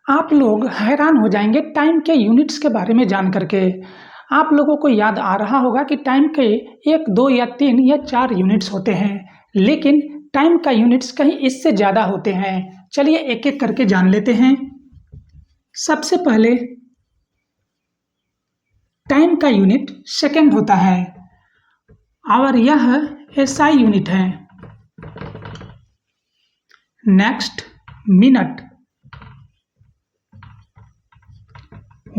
आप लोग हैरान हो जाएंगे टाइम के यूनिट्स के बारे में जान करके। आप लोगों को याद आ रहा होगा कि टाइम के 1, 2 या 3 या 4 यूनिट्स होते हैं, लेकिन टाइम का यूनिट्स कहीं इससे ज़्यादा होते हैं। चलिए एक एक करके जान लेते हैं। सबसे पहले टाइम का यूनिट सेकंड होता है और यह एसआई यूनिट है। नेक्स्ट मिनट,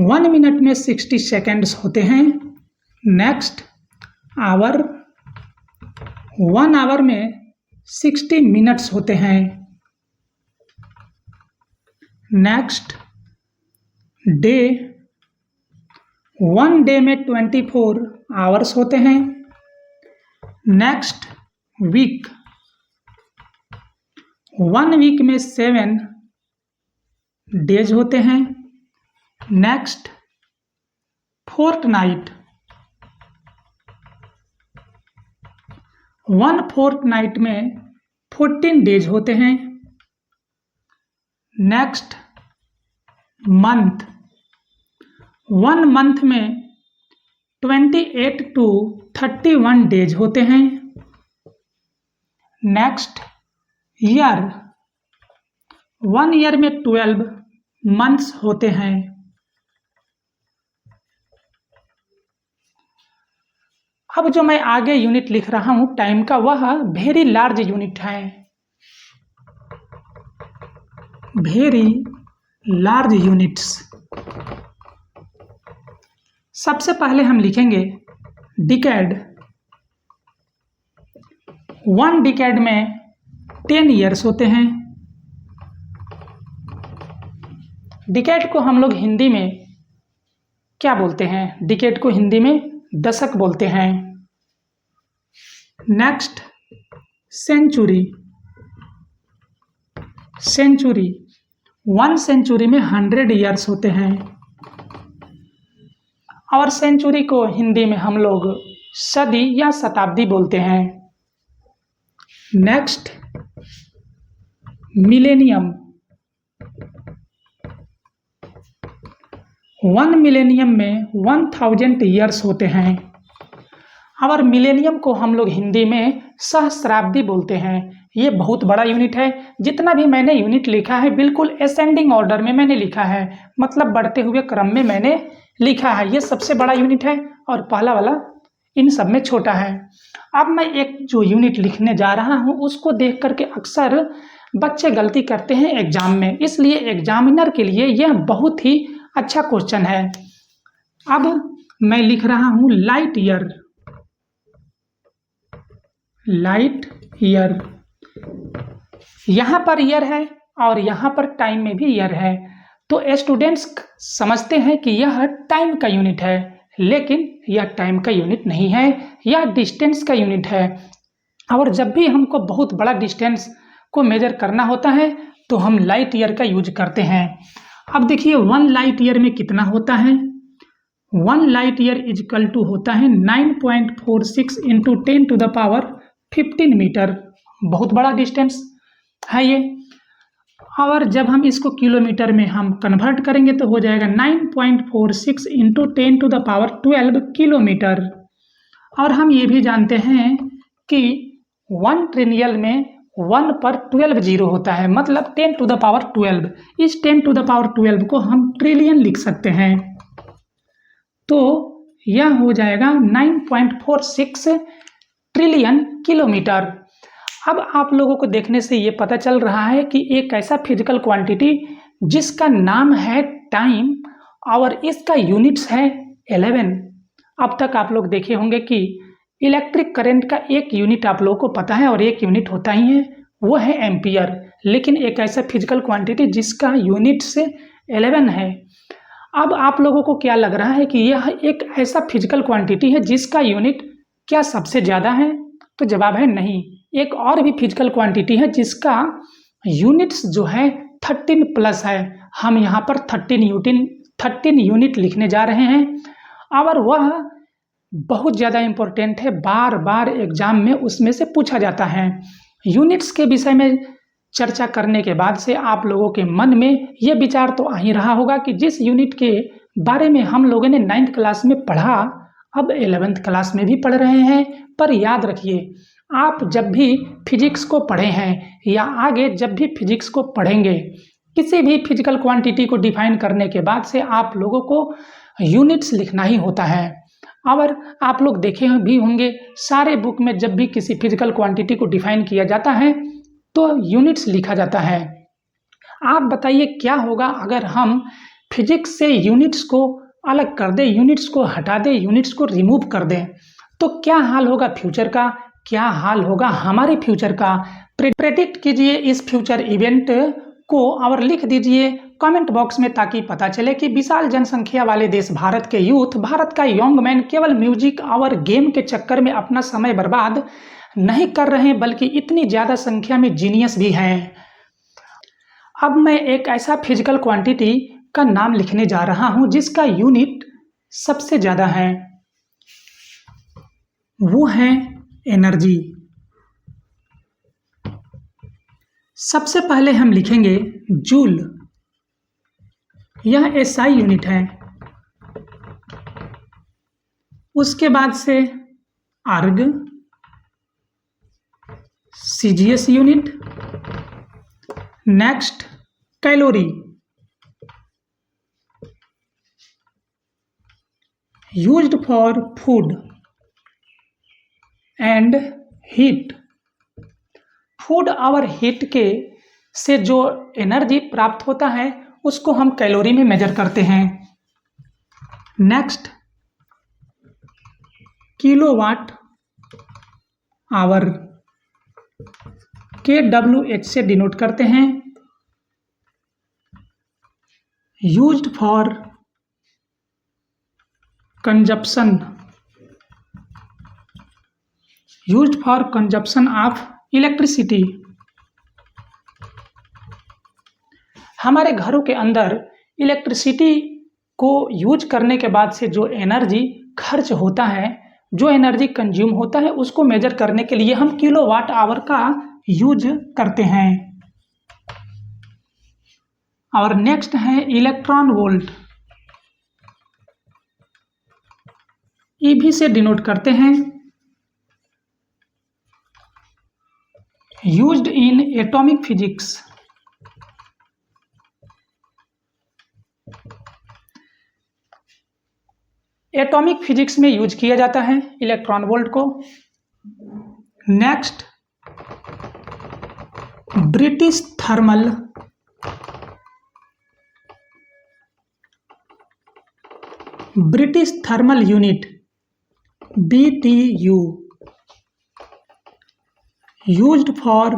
1 मिनट में 60 सेकेंड्स होते हैं। नेक्स्ट आवर, 1 आवर में 60 मिनट्स होते हैं। नेक्स्ट डे, 1 डे में 24 आवर्स होते हैं। नेक्स्ट वीक, 1 वीक में 7 डेज होते हैं। नेक्स्ट फोर्टनाइट, 1 फोर्टनाइट में 14 डेज होते हैं। नेक्स्ट मंथ, 1 मंथ में 28 to 31 डेज होते हैं। नेक्स्ट ईयर, 1 ईयर में 12 मंथ्स होते हैं। अब जो मैं आगे यूनिट लिख रहा हूं टाइम का, वह वेरी लार्ज यूनिट है। Very large units. सबसे पहले हम लिखेंगे डिकेड। 1 डिकेड में 10 ईयर्स होते हैं। डिकेड को हम लोग हिंदी में क्या बोलते हैं? डिकेड को हिंदी में दशक बोलते हैं। Next century. सेंचुरी, 1 सेंचुरी में 100 ईयर्स होते हैं और सेंचुरी को हिंदी में हम लोग सदी या शताब्दी बोलते हैं। नेक्स्ट मिलेनियम, 1 मिलेनियम में 1000 ईयर्स होते हैं और मिलेनियम को हम लोग हिंदी में सहस्राब्दी बोलते हैं। ये बहुत बड़ा यूनिट है। जितना भी मैंने यूनिट लिखा है बिल्कुल असेंडिंग ऑर्डर में मैंने लिखा है, मतलब बढ़ते हुए क्रम में मैंने लिखा है। ये सबसे बड़ा यूनिट है और पहला वाला इन सब में छोटा है। अब मैं एक जो यूनिट लिखने जा रहा हूँ उसको देख करके अक्सर बच्चे गलती करते हैं एग्जाम में, इसलिए एग्जामिनर के लिए यह बहुत ही अच्छा क्वेश्चन है। अब मैं लिख रहा हूँ लाइट ईयर। लाइट ईयर, यहाँ पर ईयर है और यहाँ पर टाइम में भी ईयर है, तो स्टूडेंट्स समझते हैं कि यह टाइम का यूनिट है, लेकिन यह टाइम का यूनिट नहीं है, यह डिस्टेंस का यूनिट है। और जब भी हमको बहुत बड़ा डिस्टेंस को मेजर करना होता है तो हम लाइट ईयर का यूज करते हैं। अब देखिए 1 लाइट ईयर में कितना होता है? 1 light year is equal to होता है 9.46 इंटू 10⁻15 मीटर। बहुत बड़ा डिस्टेंस है ये। और जब हम इसको किलोमीटर में हम कन्वर्ट करेंगे तो हो जाएगा 9.46 इंटू 10⁻12 किलोमीटर। और हम ये भी जानते हैं कि 1 ट्रिलियन में 1 पर 12 जीरो होता है, मतलब 10⁻12। इस 10⁻12 को हम ट्रिलियन लिख सकते हैं, तो यह हो जाएगा 9.46 ट्रिलियन किलोमीटर। अब आप लोगों को देखने से ये पता चल रहा है कि एक ऐसा फिजिकल क्वांटिटी जिसका नाम है टाइम और इसका यूनिट्स है 11। अब तक आप लोग देखे होंगे कि इलेक्ट्रिक करंट का एक यूनिट आप लोगों को पता है और एक यूनिट होता ही है, वो है एम्पियर। लेकिन एक ऐसा फिजिकल क्वांटिटी जिसका यूनिट्स 11 है। अब आप लोगों को क्या लग रहा है कि यह एक ऐसा फिजिकल क्वांटिटी है जिसका यूनिट क्या सबसे ज़्यादा है? तो जवाब है नहीं। एक और भी फिजिकल क्वांटिटी है जिसका यूनिट्स जो है 13 प्लस है। हम यहाँ पर 13 यूनिट लिखने जा रहे हैं और वह बहुत ज़्यादा इम्पोर्टेंट है, बार बार एग्जाम में उसमें से पूछा जाता है। यूनिट्स के विषय में चर्चा करने के बाद से आप लोगों के मन में ये विचार तो आ ही रहा होगा कि जिस यूनिट के बारे में हम लोगों ने 9th क्लास में पढ़ा, अब 11th क्लास में भी पढ़ रहे हैं। पर याद रखिए, आप जब भी फिजिक्स को पढ़े हैं या आगे जब भी फिजिक्स को पढ़ेंगे, किसी भी फिजिकल क्वांटिटी को डिफाइन करने के बाद से आप लोगों को यूनिट्स लिखना ही होता है। और आप लोग देखे भी होंगे, सारे बुक में जब भी किसी फिजिकल क्वांटिटी को डिफाइन किया जाता है तो यूनिट्स लिखा जाता है। आप बताइए क्या होगा अगर हम फिजिक्स से यूनिट्स को अलग कर दें, यूनिट्स को हटा दें, यूनिट्स को रिमूव कर दें, तो क्या हाल होगा फ्यूचर का, क्या हाल होगा हमारे फ्यूचर का। प्रेडिक्ट कीजिए इस फ्यूचर इवेंट को और लिख दीजिए कमेंट बॉक्स में, ताकि पता चले कि विशाल जनसंख्या वाले देश भारत के यूथ, भारत का यंग मैन केवल म्यूजिक और गेम के चक्कर में अपना समय बर्बाद नहीं कर रहे हैं, बल्कि इतनी ज़्यादा संख्या में जीनियस भी हैं। अब मैं एक ऐसा फिजिकल क्वांटिटी का नाम लिखने जा रहा हूं जिसका यूनिट सबसे ज़्यादा है, वो है एनर्जी। सबसे पहले हम लिखेंगे जूल, यह एसआई यूनिट है। उसके बाद से अर्ग, CGS unit. Next calorie, used for food and heat. Food और हीट के से जो एनर्जी प्राप्त होता है उसको हम कैलोरी में मेजर करते हैं। नेक्स्ट किलोवाट आवर, KWH से डिनोट करते हैं। Used for consumption, used for consumption of electricity. हमारे घरों के अंदर इलेक्ट्रिसिटी को यूज करने के बाद से जो एनर्जी खर्च होता है, जो एनर्जी कंज्यूम होता है, उसको मेजर करने के लिए हम किलोवाट आवर का यूज करते हैं। और नेक्स्ट है इलेक्ट्रॉन वोल्ट, ईवी से डिनोट करते हैं। Used in atomic physics, atomic physics में यूज किया जाता है इलेक्ट्रॉन वोल्ट को। Next British thermal, British thermal unit BTU, used for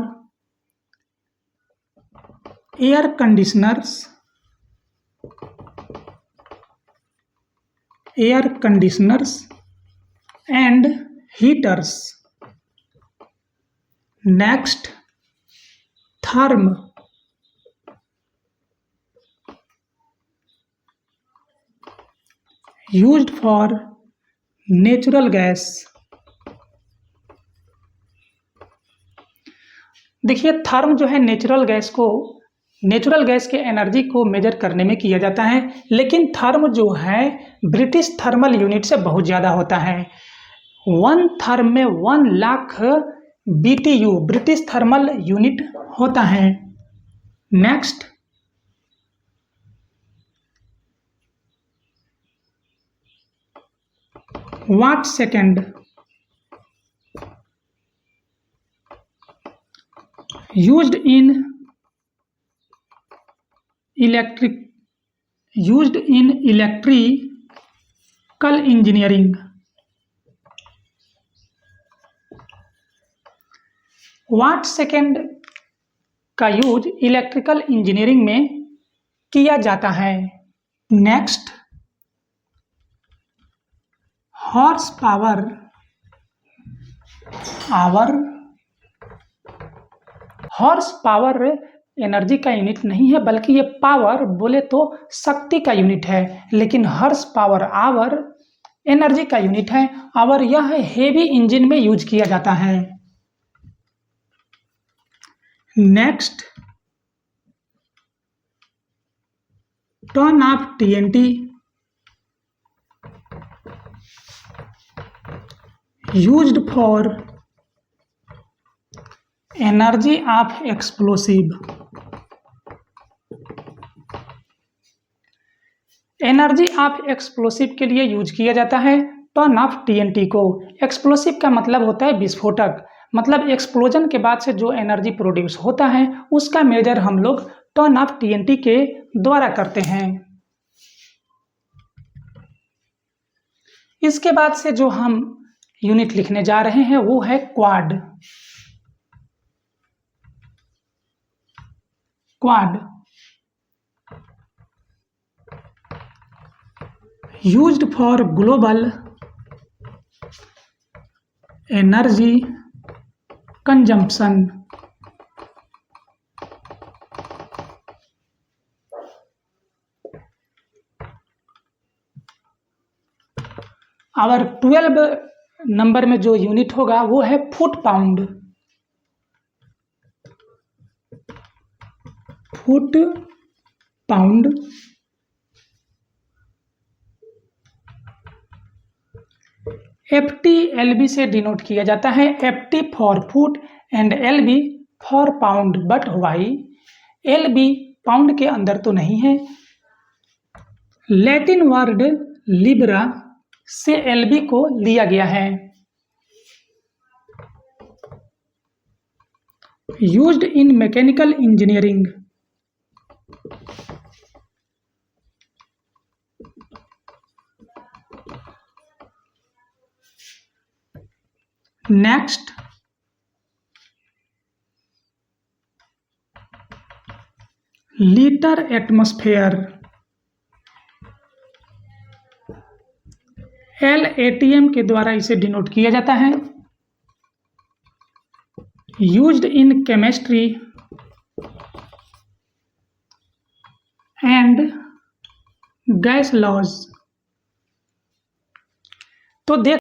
air conditioners, air conditioners and heaters. Next therm, used for natural gas. देखिए therm जो है natural gas के energy को मेजर करने में किया जाता है, लेकिन थर्म जो है ब्रिटिश थर्मल यूनिट से बहुत ज़्यादा होता है। 1 थर्म में 1 lakh BTU British thermal unit होता है। Next watt second, used in electrical engineering. Watt second का यूज इलेक्ट्रिकल इंजीनियरिंग में किया जाता है। Next horsepower hour, horsepower energy का यूनिट नहीं है, बल्कि ये पावर बोले तो शक्ति का यूनिट है, लेकिन हॉर्स पावर आवर एनर्जी का यूनिट है और यह हेवी इंजन में यूज किया जाता है। Next, ton of TNT used for energy of explosive। Energy of explosive के लिए यूज किया जाता है टन ऑफ TNT को। एक्सप्लोसिव का मतलब होता है विस्फोटक, मतलब एक्सप्लोजन के बाद से जो एनर्जी प्रोड्यूस होता है उसका मेजर हम लोग टन ऑफ TNT के द्वारा करते हैं। इसके बाद से जो हम यूनिट लिखने जा रहे हैं वो है quad. Quad used for global energy consumption. और 12 नंबर में जो यूनिट होगा वो है foot pound. Foot pound FT LB से डिनोट किया जाता है। FT for foot and LB for pound, but why LB pound के अंदर तो नहीं है। लैटिन वर्ड लिब्रा से LB को लिया गया है। यूज्ड इन mechanical engineering. Next, litre atmosphere. LATM के द्वारा इसे डिनोट किया जाता है। Used in chemistry and gas laws. तो देख